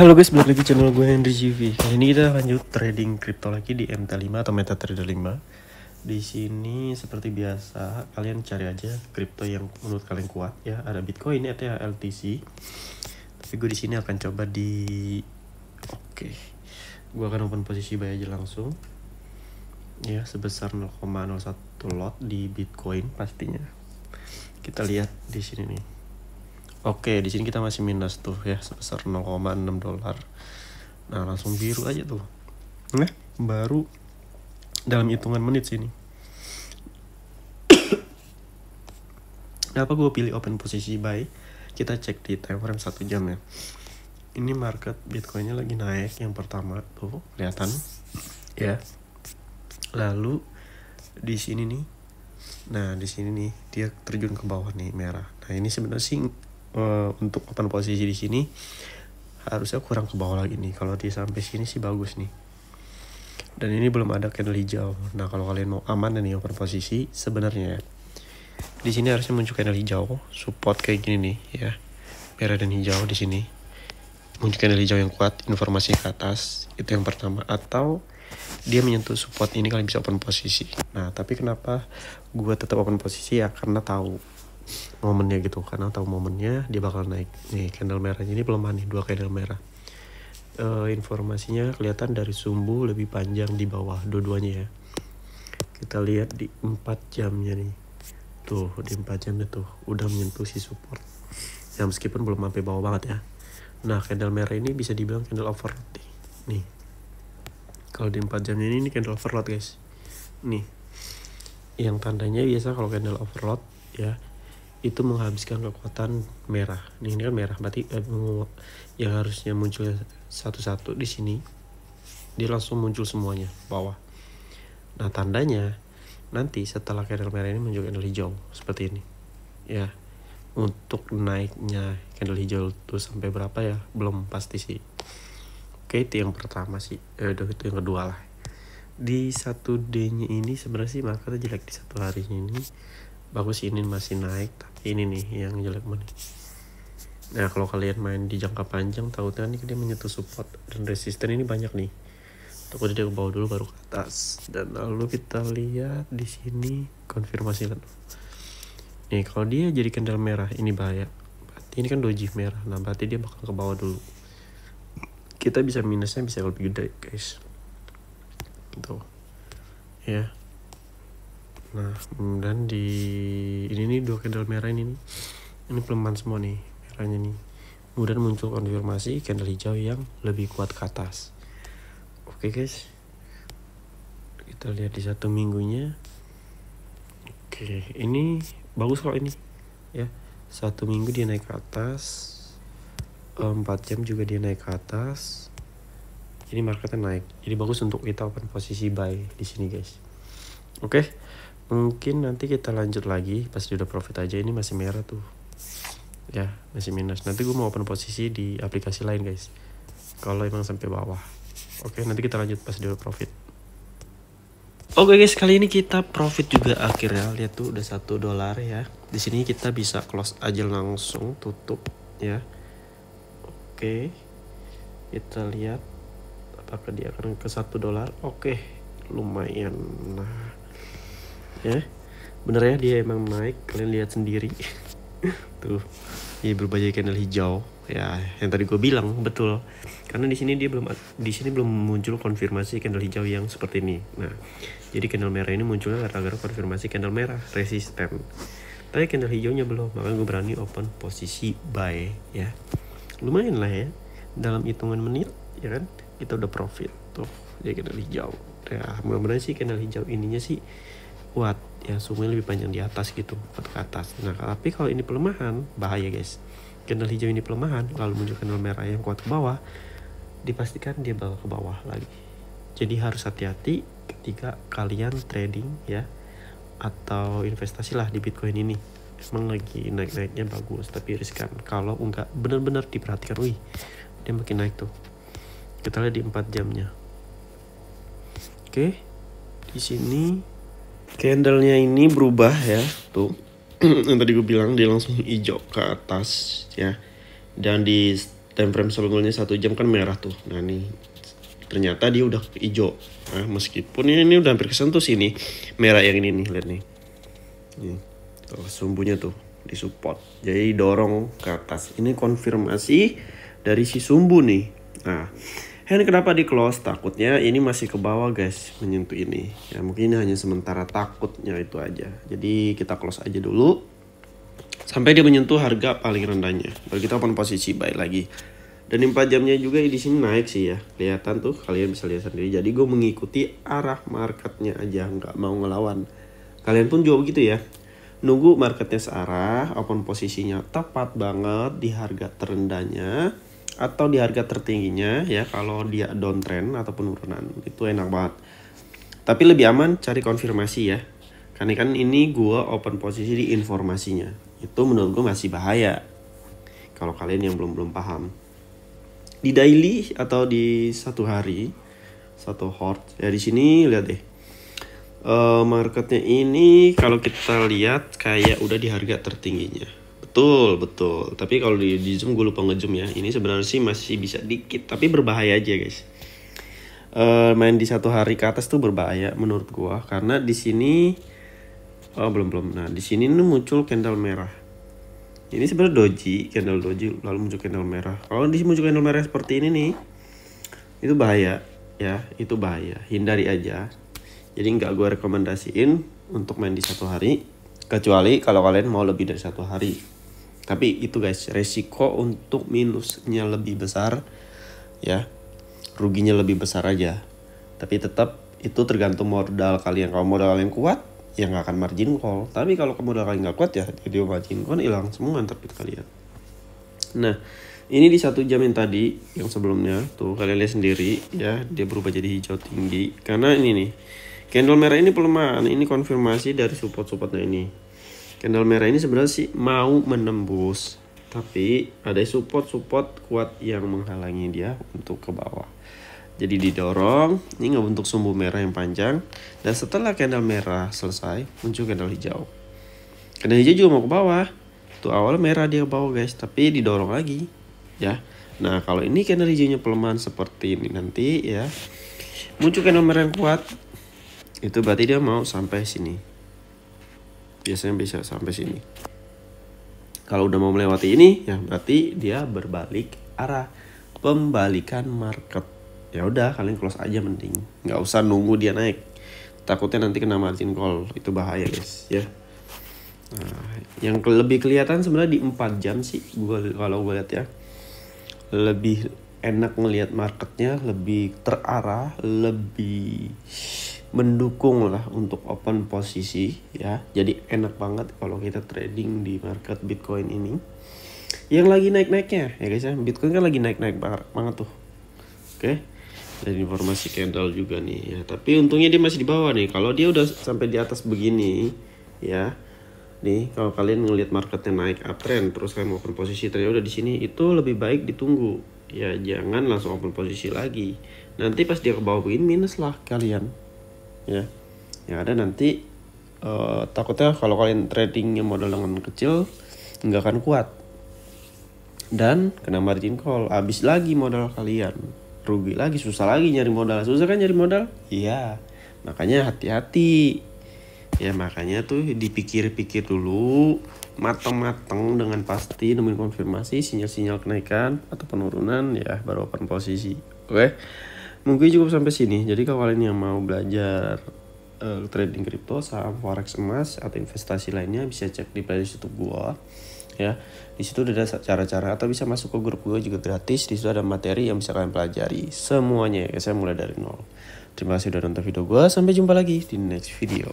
Halo guys, balik lagi channel gue Henry GV. Kali ini kita lanjut trading crypto lagi di MT5 atau MetaTrader 5. Di sini seperti biasa, kalian cari aja crypto yang menurut kalian kuat ya. Ada Bitcoin, Ether, LTC. Tapi gue di sini akan coba gue akan open posisi buy aja langsung. Ya, sebesar 0,01 lot di Bitcoin pastinya. Kita lihat di sini nih. Oke, di sini kita masih minus tuh ya, sebesar 0,6 dolar. Nah, langsung biru aja tuh. Nah, baru dalam hitungan menit sini. Kenapa gue pilih open posisi buy? Kita cek di time frame 1 jam ya. Ini market Bitcoinnya lagi naik yang pertama tuh, kelihatan ya. Lalu di sini nih. Nah, di sini nih dia terjun ke bawah nih merah. Nah, ini sebenarnya sih untuk open posisi di sini harusnya kurang ke bawah lagi nih. Kalau dia sampai sini sih bagus nih. Dan ini belum ada candle hijau. Nah, kalau kalian mau aman nih open posisi sebenarnya di sini harusnya muncul candle hijau, support kayak gini nih ya. Merah dan hijau di sini. Muncul candle hijau yang kuat, informasi ke atas, itu yang pertama. Atau dia menyentuh support ini kalian bisa open posisi. Nah, tapi kenapa gue tetap open posisi ya? Karena tahu momennya gitu, karena tahu momennya dia bakal naik. Nih candle merah ini pelemahan nih, 2 candle merah. Informasinya kelihatan dari sumbu lebih panjang di bawah dua-duanya ya. Kita lihat di 4 jamnya nih. Tuh, di 4 jamnya tuh udah menyentuh si support. Ya meskipun belum sampai bawah banget ya. Nah, candle merah ini bisa dibilang candle overload nih. Kalau di 4 jamnya ini candle overload guys. Nih. Yang tandanya biasa kalau candle overload ya, itu menghabiskan kekuatan merah. Ini kan merah, berarti yang harusnya muncul satu-satu di sini, dia langsung muncul semuanya bawah. Nah, tandanya nanti setelah candle merah ini muncul candle hijau seperti ini. Ya, untuk naiknya candle hijau itu sampai berapa ya? Belum pasti sih. Oke, itu yang pertama sih. Itu yang kedua lah. Di 1D-nya ini sebenarnya sih marketnya jelek di satu hari ini. Bagus ini masih naik, tapi ini nih yang jelek banget. Nah, kalau kalian main di jangka panjang, tahu kan dia menyentuh support dan resisten ini banyak nih. Takut dia ke bawah dulu baru ke atas. Dan lalu kita lihat di sini konfirmasi kan. Nih, kalau dia jadi candle merah ini bahaya. Berarti ini kan doji merah. Nah, berarti dia bakal ke bawah dulu. Kita bisa minusnya bisa lebih gede, guys. Tuh. Ya. Nah, dan di ini nih 2 candle merah ini pelemahan semua nih merahnya nih. Kemudian muncul konfirmasi candle hijau yang lebih kuat ke atas. Oke guys, kita lihat di 1 minggunya. Oke, ini bagus kalau ini ya. 1 minggu dia naik ke atas, 4 jam juga dia naik ke atas. Ini marketnya naik, jadi bagus untuk kita open posisi buy di sini guys. Oke. Mungkin nanti kita lanjut lagi pas dia udah profit aja. Ini masih merah tuh ya, masih minus. Nanti gue mau open posisi di aplikasi lain guys, kalau emang sampai bawah. Oke, nanti kita lanjut pas dia udah profit. Oke guys, kali ini kita profit juga akhirnya. Lihat tuh udah 1 dolar ya. Di sini kita bisa close aja langsung, tutup ya. Oke, kita lihat apakah dia akan ke 1 dolar. Oke, lumayan. Nah ya, bener ya, dia emang naik, kalian lihat sendiri. Tuh, dia berubah jadi candle hijau ya, yang tadi gue bilang betul, karena di sini belum muncul konfirmasi candle hijau yang seperti ini. Nah, jadi candle merah ini munculnya gara-gara konfirmasi candle merah resisten, tapi candle hijaunya belum, makanya gue berani open posisi buy ya. Lumayan lah ya, dalam hitungan menit ya kan kita udah profit tuh jadi candle hijau ya. Mudah-mudahan sih candle hijau ininya sih kuat ya, sungguhnya lebih panjang di atas gitu, ke atas. Nah, tapi kalau ini pelemahan bahaya guys. Candle hijau ini pelemahan lalu muncul candle merah yang kuat ke bawah, dipastikan dia bakal ke bawah lagi. Jadi harus hati-hati ketika kalian trading ya, atau investasi lah di Bitcoin ini. Emang lagi naik-naiknya bagus, tapi riskan kalau enggak benar-benar diperhatikan. Wih, dia makin naik tuh. Kita lihat di 4 jamnya. Oke, di sini candlenya ini berubah ya, tuh. Yang tadi gue bilang dia langsung hijau ke atas ya. Dan di time frame sebelumnya 1 jam kan merah tuh. Nah nih ternyata dia udah hijau. Nah, meskipun ini udah hampir kesentuh sini merah yang ini nih, lihat nih. Nih, tuh, sumbunya tuh di support. Jadi dorong ke atas. Ini konfirmasi dari si sumbu nih. Nah, hand kenapa di close? Takutnya ini masih ke bawah guys, menyentuh ini. Ya mungkin ini hanya sementara, takutnya itu aja. Jadi kita close aja dulu sampai dia menyentuh harga paling rendahnya. Baru kita open posisi buy lagi. Dan 4 jamnya juga di sini naik sih ya, kelihatan tuh, kalian bisa lihat sendiri. Jadi gue mengikuti arah marketnya aja, nggak mau ngelawan. Kalian pun juga begitu ya, nunggu marketnya searah, open posisinya tepat banget di harga terendahnya atau di harga tertingginya ya. Kalau dia downtrend atau penurunan itu enak banget. Tapi lebih aman cari konfirmasi ya, karena kan ini gue open posisi di informasinya. Itu menurut gue masih bahaya kalau kalian yang belum paham. Di daily atau di satu hari, satu hort ya, di sini lihat deh, marketnya ini kalau kita lihat kayak udah di harga tertingginya, betul. Tapi kalau di zoom, gue lupa ngezoom ya, ini sebenarnya sih masih bisa dikit, tapi berbahaya aja guys. Main di satu hari ke atas tuh berbahaya menurut gue, karena di sini belum. Nah di sini nih muncul candle merah. Ini sebenarnya doji, candle doji, lalu muncul candle merah. Kalau di sini muncul candle merah seperti ini nih, itu bahaya ya, itu bahaya. Hindari aja. Jadi nggak gue rekomendasiin untuk main di satu hari, kecuali kalau kalian mau lebih dari satu hari. Tapi itu guys, resiko untuk minusnya lebih besar ya, ruginya lebih besar aja. Tapi tetap itu tergantung modal kalian. Kalau modal kalian kuat, ya nggak akan margin call. Tapi kalau modal kalian nggak kuat ya, jadi margin call hilang semua target kalian. Nah ini di 1 jam yang tadi, yang sebelumnya tuh kalian lihat sendiri ya, dia berubah jadi hijau tinggi karena ini nih, candle merah ini pelemahan. Ini konfirmasi dari support-supportnya ini. Candle merah ini sebenarnya sih mau menembus, tapi ada support kuat yang menghalangi dia untuk ke bawah. Jadi didorong, ini nggak bentuk sumbu merah yang panjang. Dan setelah candle merah selesai, muncul candle hijau. Candle hijau juga mau ke bawah. Tuh awalnya merah dia ke bawah guys, tapi didorong lagi ya. Nah kalau ini candle hijaunya pelemahan seperti ini nanti ya, muncul candle merah yang kuat, itu berarti dia mau sampai sini. Biasanya bisa sampai sini. Kalau udah mau melewati ini ya, berarti dia berbalik arah, pembalikan market. Ya udah kalian close aja mending, nggak usah nunggu dia naik, takutnya nanti kena margin call, itu bahaya guys ya. Nah, yang lebih kelihatan sebenarnya di 4 jam sih, kalau gue lihat ya, lebih enak ngelihat marketnya, lebih terarah, lebih mendukung lah untuk open posisi ya. Jadi enak banget kalau kita trading di market Bitcoin ini yang lagi naik-naiknya ya guys ya. Bitcoin kan lagi naik-naik banget tuh. Oke. Dan informasi candle juga nih ya, tapi untungnya dia masih di bawah nih. Kalau dia udah sampai di atas begini ya, nih kalau kalian ngelihat marketnya naik uptrend terus kalian mau open posisi ternyata udah di sini, itu lebih baik ditunggu ya, jangan langsung open posisi lagi. Nanti pas dia ke bawah begini minus lah kalian ya. Yang ada nanti takutnya kalau kalian tradingnya modal dengan kecil nggak akan kuat dan kena margin call, habis lagi modal kalian, rugi lagi, susah lagi nyari modal. Susah kan nyari modal? Iya, makanya hati-hati ya. Makanya tuh dipikir-pikir dulu mateng-mateng dengan pasti, nemuin konfirmasi sinyal-sinyal kenaikan atau penurunan ya, baru open posisi. Oke, mungkin cukup sampai sini. Jadi kalau kalian yang mau belajar trading kripto, saham, forex, emas atau investasi lainnya, bisa cek di playlist YouTube gua ya. Di situ udah ada cara-cara, atau bisa masuk ke grup gue juga gratis. Di situ ada materi yang bisa kalian pelajari semuanya ya. Saya mulai dari nol. Terima kasih udah nonton video gue. Sampai jumpa lagi di next video.